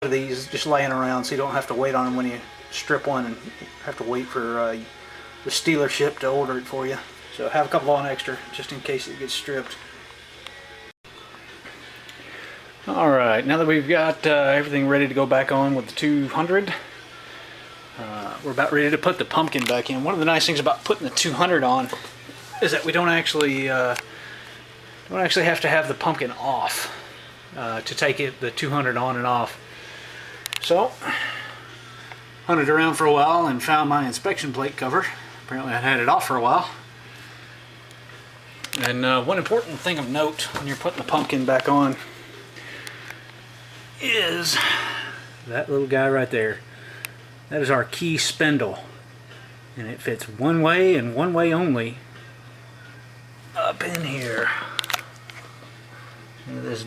of these just laying around, so you don't have to wait on them when you strip one and have to wait for the dealership to order it for you. So have a couple on extra just in case it gets stripped. Alright, now that we've got everything ready to go back on with the 200, we're about ready to put the pumpkin back in. One of the nice things about putting the 200 on is that we don't actually have to have the pumpkin off to take the 200 on and off. So, hunted around for a while and found my inspection plate cover. Apparently I'd had it off for a while. And one important thing of note when you're putting the pumpkin back on is that little guy right there. That is our key spindle. And it fits one way and one way only up in here. Let's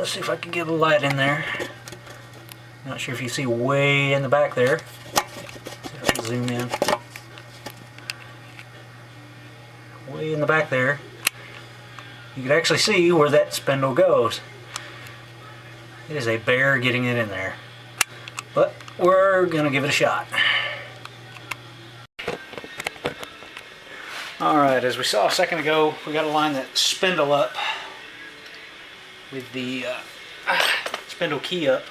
see if I can get a light in there. Not sure if you see way in the back there. See if I can zoom in. Way in the back there. You can actually see where that spindle goes. It is a bear getting it in there. But we're going to give it a shot. Alright, as we saw a second ago, we got to line that spindle up with the spindle key up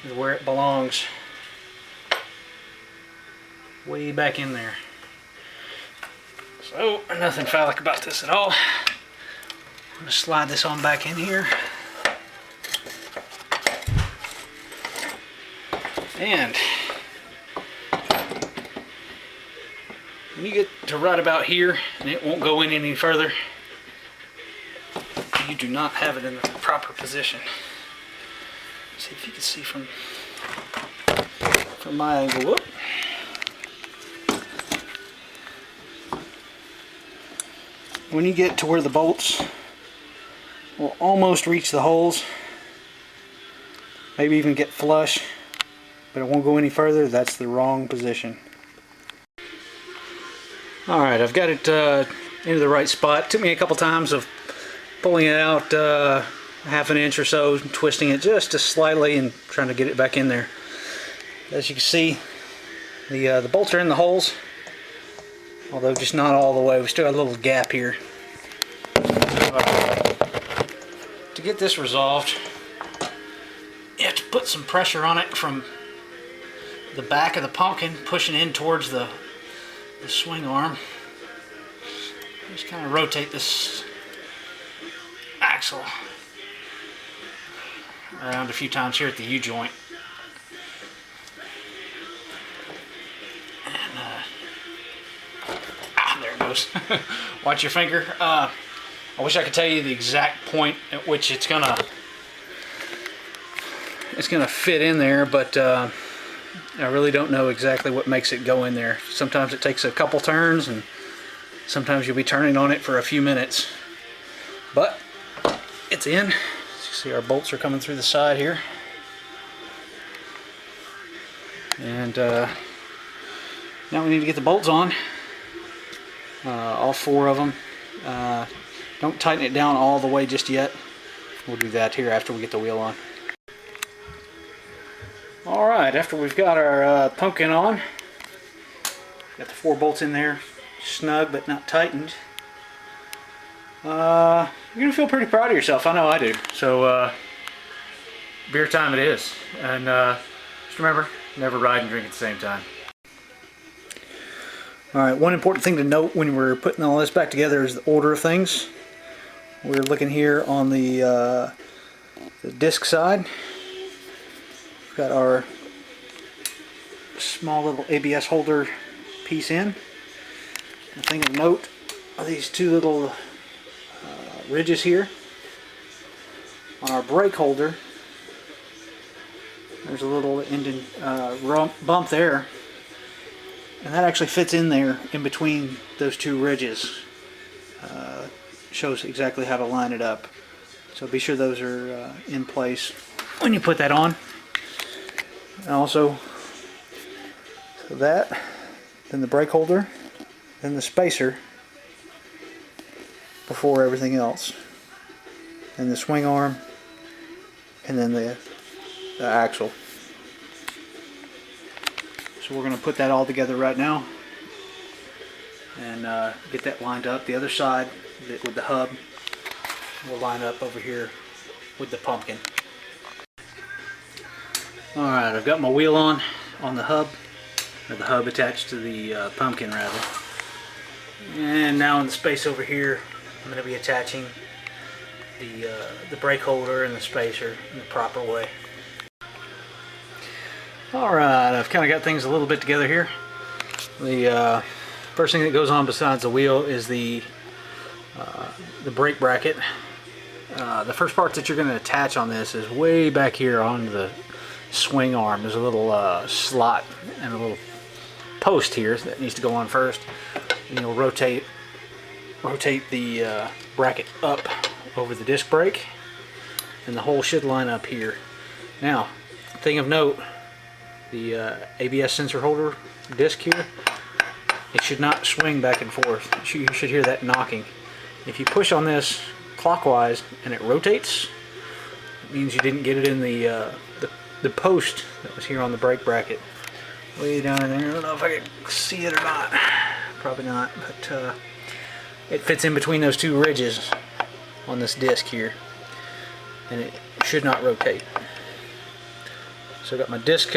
is where it belongs. Way back in there. So, nothing phallic about this at all. I'm going to slide this on back in here. And when you get to right about here and it won't go in any further, you do not have it in the proper position. See if you can see from my angle. Whoop. When you get to where the bolts will almost reach the holes, maybe even get flush, but it won't go any further, that's the wrong position. Alright, I've got it into the right spot. It took me a couple times of pulling it out half an inch or so, twisting it just slightly and trying to get it back in there. As you can see, the bolts are in the holes, although just not all the way. We still got a little gap here. To get this resolved, you have to put some pressure on it from the back of the pumpkin, pushing in towards the swing arm. Just kind of rotate this axle around a few times here at the U-joint. And there it goes. Watch your finger. I wish I could tell you the exact point at which it's gonna fit in there, but I really don't know exactly what makes it go in there. Sometimes it takes a couple turns, and sometimes you'll be turning on it for a few minutes. But it's in. As you see, our bolts are coming through the side here. And now we need to get the bolts on. All four of them. Don't tighten it down all the way just yet. We'll do that here after we get the wheel on. Alright, after we've got our pumpkin on, got the four bolts in there, snug but not tightened, you're going to feel pretty proud of yourself. I know I do. So, beer time it is. And just remember, never ride and drink at the same time. Alright, one important thing to note when we're putting all this back together is the order of things. We're looking here on the disc side. We've got our small little ABS holder piece in. The thing of note are these two little ridges here. On our brake holder, there's a little bump there, and that actually fits in there in between those two ridges. Shows exactly how to line it up. So be sure those are in place when you put that on. And also, so that, then the brake holder, then the spacer before everything else, and the swing arm, and then the axle. So we're going to put that all together right now and get that lined up. The other side with the hub will line up over here with the pumpkin. Alright, I've got my wheel on the hub, or the hub attached to the pumpkin rather. And now in the space over here, I'm going to be attaching the brake holder and the spacer in the proper way. Alright, I've kind of got things a little bit together here. The first thing that goes on besides the wheel is the brake bracket. The first part that you're going to attach on this is way back here on the swing arm. There's a little slot and a little post here that needs to go on first. And you'll rotate the bracket up over the disc brake, and the hole should line up here. Now, thing of note, the ABS sensor holder disc here, it should not swing back and forth. You should hear that knocking. If you push on this clockwise and it rotates, it means you didn't get it in the post that was here on the brake bracket. Way down in there. I don't know if I can see it or not. Probably not, but it fits in between those two ridges on this disc here, and it should not rotate. So I got my disc,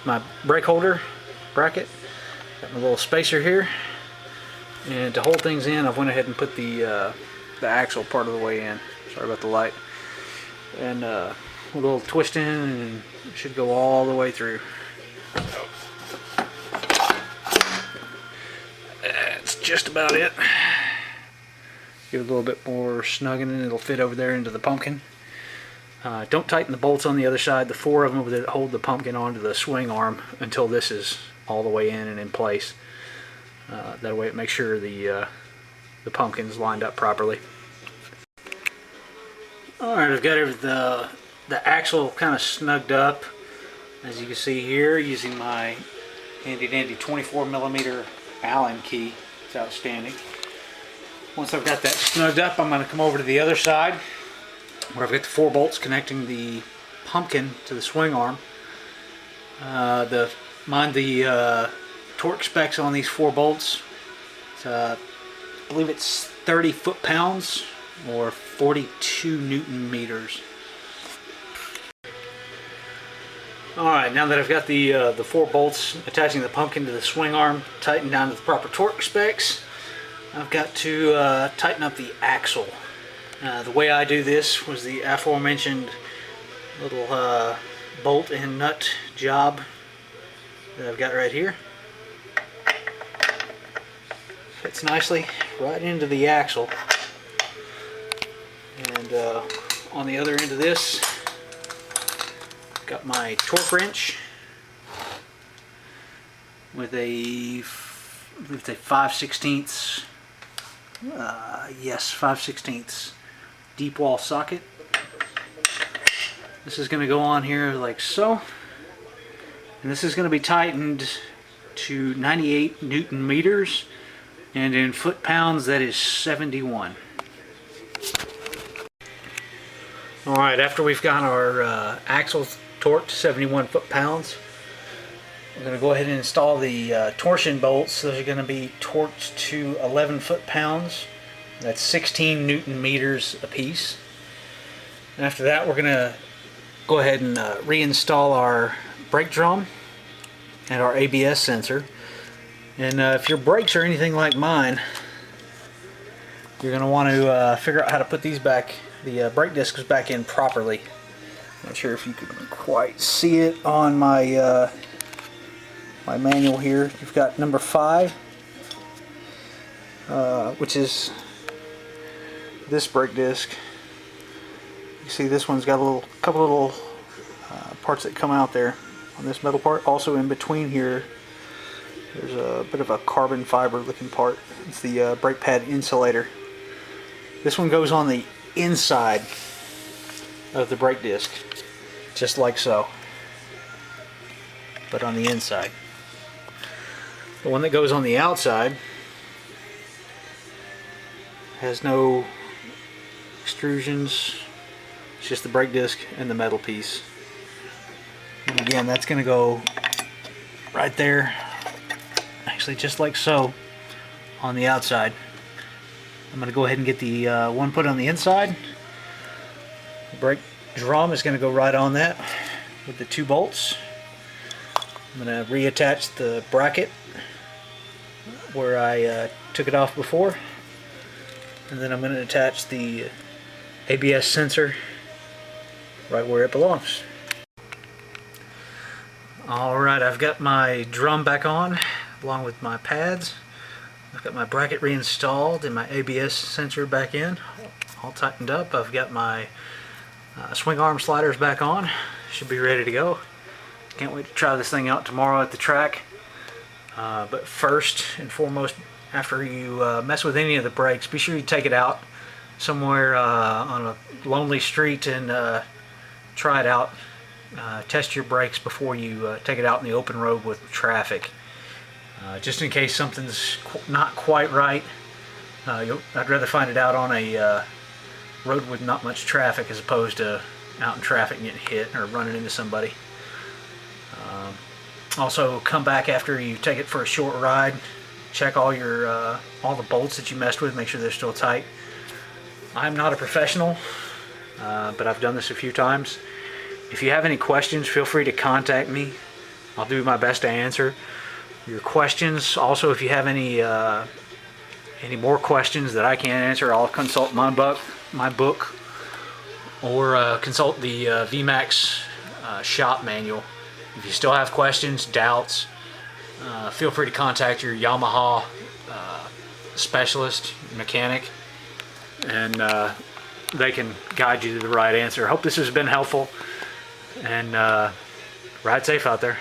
my brake holder bracket, got my little spacer here, and to hold things in, I've went ahead and put the axle part of the way in. Sorry about the light. And a little twist in, and it should go all the way through. That's just about it. Give it a little bit more snugging and it'll fit over there into the pumpkin. Don't tighten the bolts on the other side, the 4 of them that hold the pumpkin onto the swing arm, until this is all the way in and in place. That way it makes sure the pumpkin's lined up properly. Alright, I've got the axle kind of snugged up, as you can see here, using my handy dandy 24mm Allen key. It's outstanding. Once I've got that snugged up, I'm going to come over to the other side where I've got the 4 bolts connecting the pumpkin to the swing arm. Mind the torque specs on these 4 bolts. I believe it's 30 foot-pounds or 42 Newton meters. Alright, now that I've got the 4 bolts attaching the pumpkin to the swing arm tightened down to the proper torque specs, I've got to tighten up the axle. The way I do this was the aforementioned little bolt and nut job that I've got right here. Fits nicely right into the axle. And on the other end of this, got my torque wrench with a, I believe it's a 5/16, yes, 5/16 deep wall socket. This is going to go on here like so, and this is going to be tightened to 98 Newton meters, and in foot-pounds that is 71. Alright, after we've got our axle torqued to 71 foot-pounds, we're going to go ahead and install the torsion bolts. Those are going to be torqued to 11 foot-pounds. That's 16 Newton meters a piece. And after that, we're going to go ahead and reinstall our brake drum and our ABS sensor. And if your brakes are anything like mine, you're going to want to figure out how to put these back, the brake discs back in properly. Not sure if you can quite see it on my my manual here. You've got number 5, which is this brake disc. You see this one's got a couple little parts that come out there on this metal part. Also in between here, there's a bit of a carbon fiber looking part. It's the brake pad insulator. This one goes on the inside of the brake disc, just like so, but on the inside. The one that goes on the outside has no extrusions. It's just the brake disc and the metal piece. again, that's going to go right there, actually just like so, on the outside. I'm going to go ahead and get the one put on the inside. The brake drum is going to go right on that with the 2 bolts. I'm going to reattach the bracket where I took it off before, and then I'm going to attach the ABS sensor right where it belongs. Alright, I've got my drum back on along with my pads. I've got my bracket reinstalled and my ABS sensor back in, all tightened up. I've got my swing arm sliders back on. Should be ready to go. Can't wait to try this thing out tomorrow at the track. But first and foremost, after you mess with any of the brakes, be sure you take it out somewhere on a lonely street and try it out. Test your brakes before you take it out in the open road with traffic. Just in case something's not quite right, I'd rather find it out on a road with not much traffic as opposed to out in traffic and getting hit or running into somebody. Also, come back after you take it for a short ride. Check all the bolts that you messed with. Make sure they're still tight. I'm not a professional, but I've done this a few times. If you have any questions, feel free to contact me. I'll do my best to answer your questions. Also, if you have any more questions that I can't answer, I'll consult my book, or consult the VMAX shop manual. If you still have questions, doubts, feel free to contact your Yamaha specialist, mechanic, and they can guide you to the right answer. I hope this has been helpful, and ride safe out there.